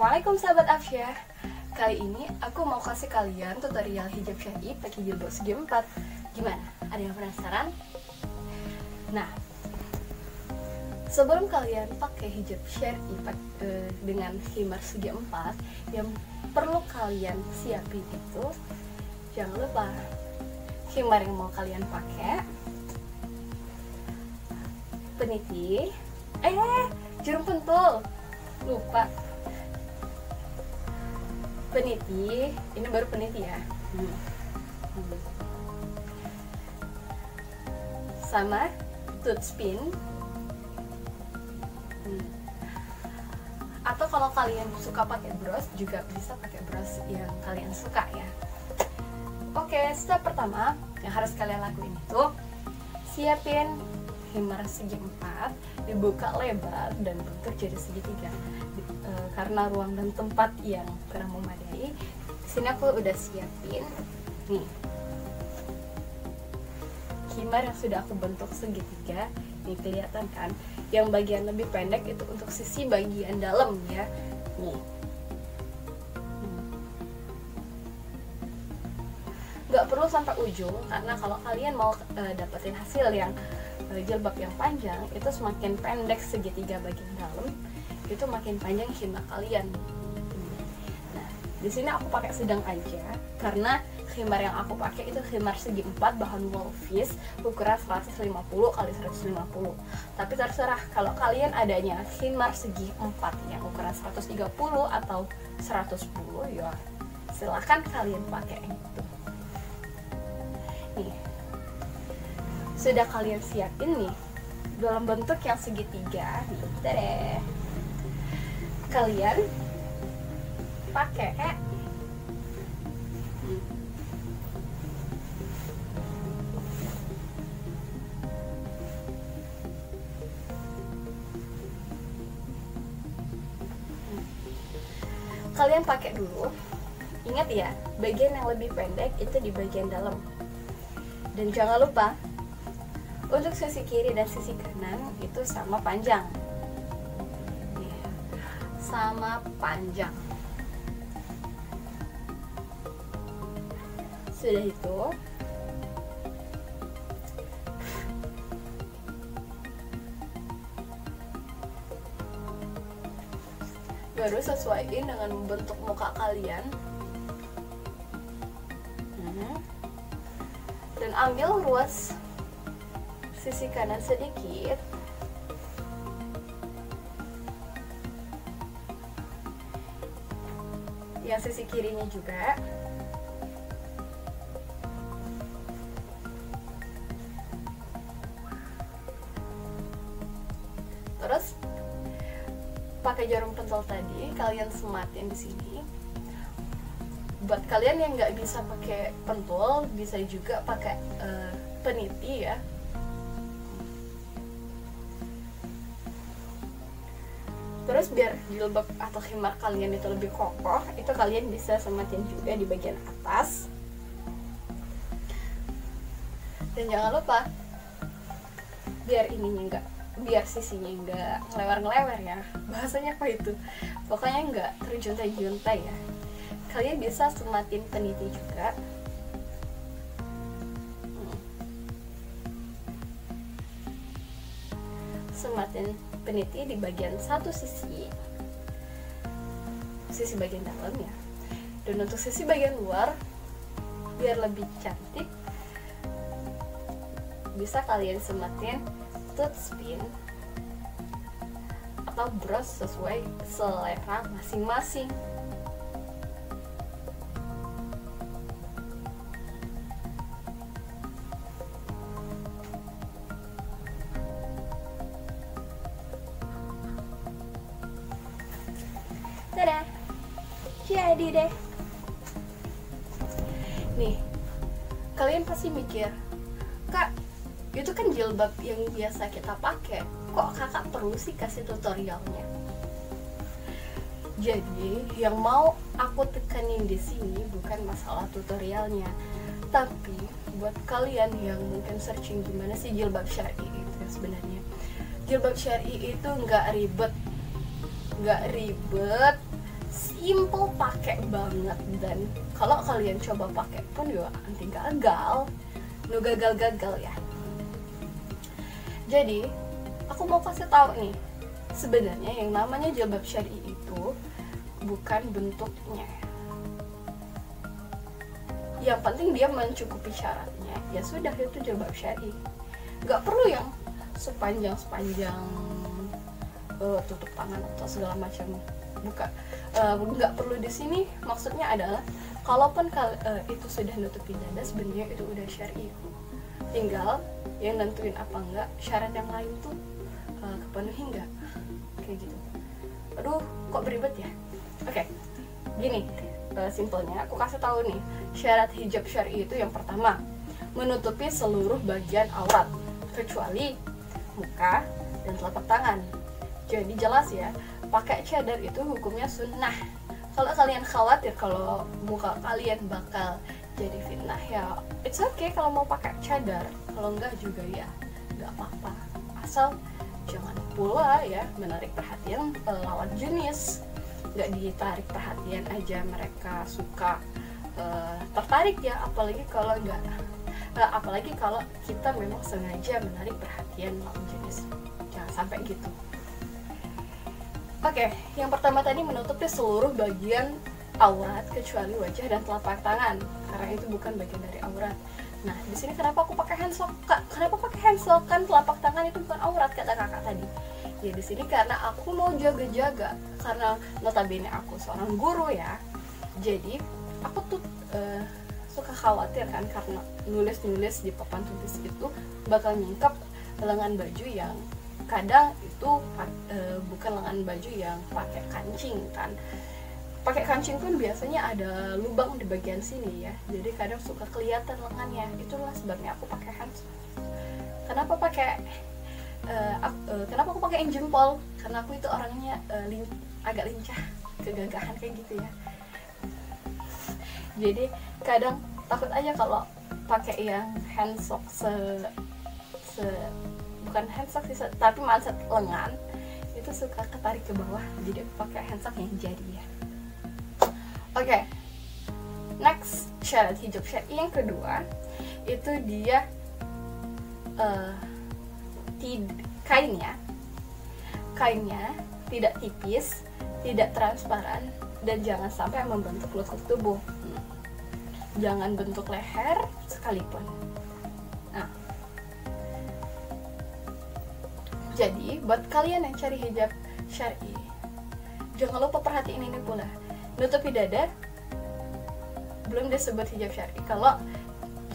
Assalamualaikum sahabat Afsyah. Kali ini aku mau kasih kalian tutorial hijab syar'i pakai jilbab segi 4. Gimana? Ada yang penasaran? Nah, sebelum kalian pakai hijab syar'i dengan khimar segi 4, yang perlu kalian siapin itu, jangan lupa khimar yang mau kalian pakai, peniti, jarum pentul, lupa. Peniti, ini baru peniti ya. Sama toothpin. Atau kalau kalian suka pakai brush juga bisa pakai brush yang kalian suka ya. Oke, step pertama yang harus kalian lakuin itu siapin khimar segi 4, dibuka lebar dan bentuk jadi segitiga. Karena ruang dan tempat yang kurang memadai, di sini aku udah siapin nih khimar yang sudah aku bentuk segitiga. Nih kelihatan kan, yang bagian lebih pendek itu untuk sisi bagian dalam ya. Nih, nggak perlu sampai ujung, karena kalau kalian mau dapetin hasil yang jilbab yang panjang, itu semakin pendek segitiga bagian dalam, itu makin panjang khimar kalian. Nah, di sini aku pakai sedang aja karena khimar yang aku pakai itu khimar segi 4 bahan wool fizz ukuran 150 x 150. Tapi terserah, kalau kalian adanya khimar segi 4 yang ukuran 130 atau 110, ya silahkan kalian pakai itu. Nih, sudah kalian siapin nih dalam bentuk yang segitiga nih, tada. Kalian pakai kalian pakai dulu. Ingat ya, bagian yang lebih pendek itu di bagian dalam. Dan jangan lupa untuk sisi kiri dan sisi kanan itu sama panjang. Sama panjang. Sudah itu, baru sesuaiin dengan bentuk muka kalian. Dan ambil ruas sisi kanan sedikit. Yang sisi kirinya juga. Terus pakai jarum pentul tadi kalian sematin di sini. Buat kalian yang nggak bisa pakai pentul, bisa juga pakai peniti ya. Terus biar jilbab atau khimar kalian itu lebih kokoh, itu kalian bisa sematin juga di bagian atas. Dan jangan lupa biar sisinya enggak ngelewer-ngelewer ya. Bahasanya apa itu? Pokoknya enggak terjuntai-juntai ya. Kalian bisa sematin peniti juga. Sematin peniti di bagian satu sisi bagian dalam ya. Dan untuk sisi bagian luar, biar lebih cantik, bisa kalian sematin toothpin atau brush sesuai selera masing-masing. Tada, jadi deh. Nih, kalian pasti mikir, Kak, itu kan jilbab yang biasa kita pakai, kok kakak perlu sih kasih tutorialnya? Jadi, yang mau aku tekanin di sini bukan masalah tutorialnya, tapi buat kalian yang mungkin searching gimana sih jilbab syar'i itu sebenarnya. Jilbab syar'i itu nggak ribet simple pakai banget, dan kalau kalian coba pakai pun juga nanti gagal, gagal ya. Jadi aku mau kasih tahu nih, sebenarnya yang namanya jilbab syar'i itu bukan bentuknya. Yang penting dia mencukupi syaratnya, ya sudah, itu jilbab syar'i. Nggak perlu yang sepanjang tutup tangan atau segala macam, bukan. Nggak perlu di sini. Maksudnya adalah kalaupun itu sudah nutupi dada, sebenarnya itu udah syar'i. Tinggal yang nentuin apa enggak syarat yang lain tuh kepenuhi enggak, kayak gitu. Aduh, kok beribet ya. Oke, gini, simpelnya aku kasih tahu nih, syarat hijab syar'i itu yang pertama, menutupi seluruh bagian aurat kecuali muka dan telapak tangan. Jadi jelas ya, pakai cadar itu hukumnya sunnah. Kalau kalian khawatir kalau muka kalian bakal jadi fitnah, ya it's okay kalau mau pakai cadar. Kalau enggak juga ya nggak apa-apa, asal jangan pula ya menarik perhatian lawan jenis. Nggak ditarik perhatian aja mereka suka tertarik ya, apalagi kalau kita memang sengaja menarik perhatian lawan jenis. Jangan sampai gitu. Oke, yang pertama tadi menutupi seluruh bagian aurat kecuali wajah dan telapak tangan, karena itu bukan bagian dari aurat. Nah, di sini kenapa aku pakai handsock? Kenapa pakai handsock? Kan telapak tangan itu bukan aurat kata kakak tadi. Ya di sini karena aku mau jaga-jaga, karena notabene aku seorang guru ya. Jadi aku tuh suka khawatir kan, karena nulis-nulis di papan tulis itu bakal nyingkap lengan baju yang kadang itu bukan lengan baju yang pakai kancing kan. Pakai kancing pun biasanya ada lubang di bagian sini ya, jadi kadang suka kelihatan lengannya. Itulah sebabnya aku pakai handsock. Kenapa aku pakai jempol? Karena aku itu orangnya agak lincah, kegagahan kayak gitu ya. Jadi kadang takut aja kalau pakai yang handsock bukan handsock sih, tapi manset lengan itu suka ketarik ke bawah. Jadi aku pakai handsock yang jadi ya. Oke, next syarat hijab syar'i yang kedua itu dia kainnya tidak tipis, tidak transparan, dan jangan sampai membentuk lekuk tubuh. Jangan bentuk leher sekalipun. Nah, jadi buat kalian yang cari hijab syar'i, jangan lupa perhatiin ini pula. Nutupi dada belum disebut hijab syar'i kalau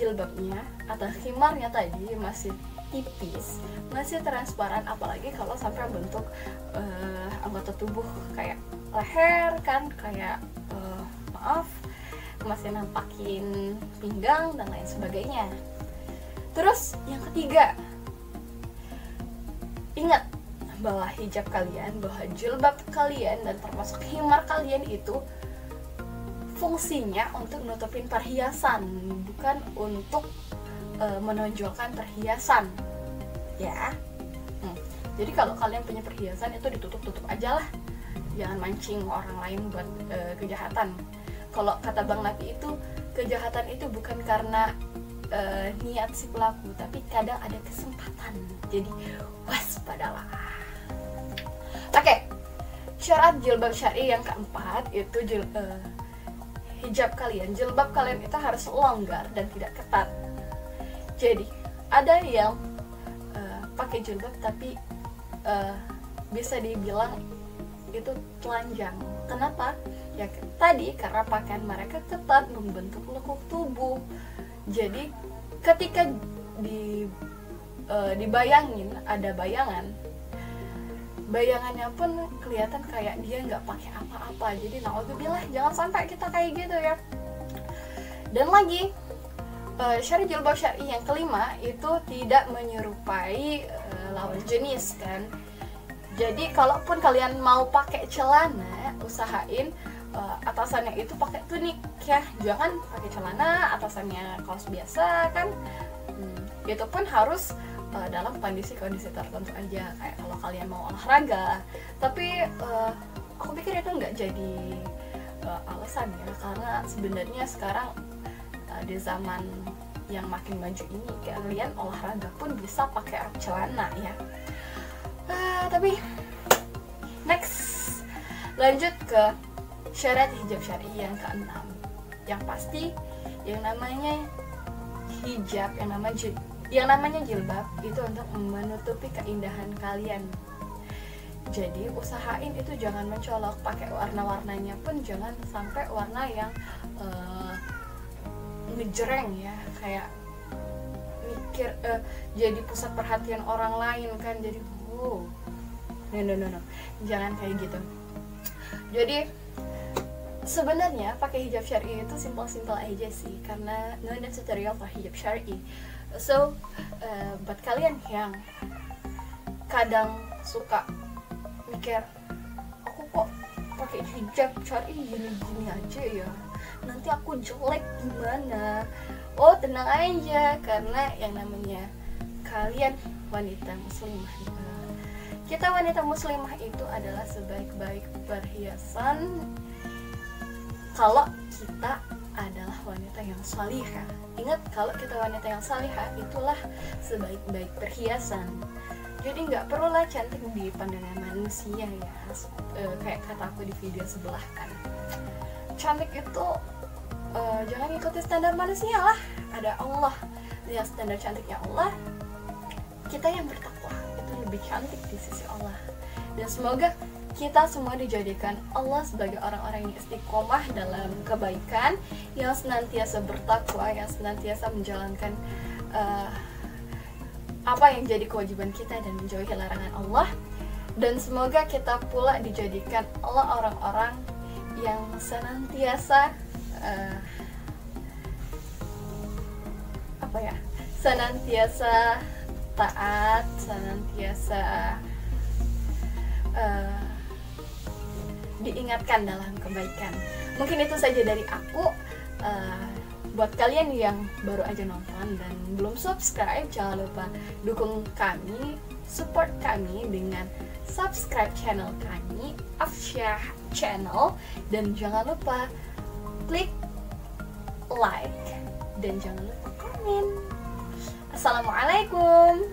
jilbabnya atau khimarnya tadi masih tipis, masih transparan, apalagi kalau sampai bentuk anggota tubuh kayak leher kan, kayak masih nampakin pinggang dan lain sebagainya. Terus yang ketiga, ingat bahwa hijab kalian, bahwa jilbab kalian dan termasuk khimar kalian itu fungsinya untuk nutupin perhiasan, bukan untuk menonjolkan perhiasan ya. Jadi kalau kalian punya perhiasan itu ditutup-tutup aja lah, jangan mancing orang lain buat kejahatan. Kalau kata Bang Nafi itu, kejahatan itu bukan karena niat si pelaku, tapi kadang ada kesempatan. Jadi waspadalah. Oke, syarat jilbab syar'i yang keempat itu hijab kalian, jilbab kalian itu harus longgar dan tidak ketat. Jadi ada yang pakai jilbab tapi bisa dibilang itu telanjang. Kenapa? Ya tadi karena pakaian mereka ketat, membentuk lekuk tubuh. Jadi ketika dibayangin, ada bayangannya pun kelihatan kayak dia nggak pakai apa-apa. Jadi naudzubillah, jangan sampai kita kayak gitu ya. Dan lagi syarat jilbab syar'i yang kelima itu tidak menyerupai lawan jenis kan. Jadi kalaupun kalian mau pakai celana, usahain atasannya itu pakai tunik ya, jangan pakai celana atasannya kaos biasa kan. Itu pun harus dalam kondisi-kondisi tertentu aja, kayak kalau kalian mau olahraga. Tapi aku pikir itu nggak jadi alasan ya, karena sebenarnya sekarang di zaman yang makin maju ini kalian olahraga pun bisa pakai rok celana ya. Tapi next, lanjut ke syarat hijab syar'i yang keenam. Yang pasti yang namanya hijab, yang namanya jilbab itu untuk menutupi keindahan kalian. Jadi usahain itu jangan mencolok, pakai warna-warnanya pun jangan sampai warna yang ngejreng ya, kayak mikir jadi pusat perhatian orang lain kan, jadi no, jangan kayak gitu. Jadi sebenarnya pakai hijab syar'i itu simpel-simpel aja sih, karena no need tutorial for hijab syar'i. So buat kalian yang kadang suka mikir, aku kok pakai hijab syar'i gini-gini aja ya, nanti aku jelek gimana? Oh, tenang aja, karena yang namanya kalian wanita muslimah, kita wanita muslimah itu adalah sebaik-baik perhiasan kalau kita adalah wanita yang salihah. Ingat, kalau kita wanita yang salihah itulah sebaik-baik perhiasan. Jadi nggak perlulah cantik di pandangan manusia ya, kayak kata aku di video sebelah kan. Cantik itu jangan ikuti standar manusia lah, ada Allah. Yang standar cantiknya Allah, kita yang bertakwa itu lebih cantik di sisi Allah. Dan semoga kita semua dijadikan Allah sebagai orang-orang yang istiqomah dalam kebaikan, yang senantiasa bertakwa, yang senantiasa menjalankan apa yang jadi kewajiban kita dan menjauhi larangan Allah. Dan semoga kita pula dijadikan Allah orang-orang yang senantiasa senantiasa taat, senantiasa diingatkan dalam kebaikan. Mungkin itu saja dari aku. Buat kalian yang baru aja nonton dan belum subscribe, jangan lupa dukung kami, support kami dengan subscribe channel kami, Afsyah Channel, dan jangan lupa klik like dan jangan lupa komen. Assalamualaikum.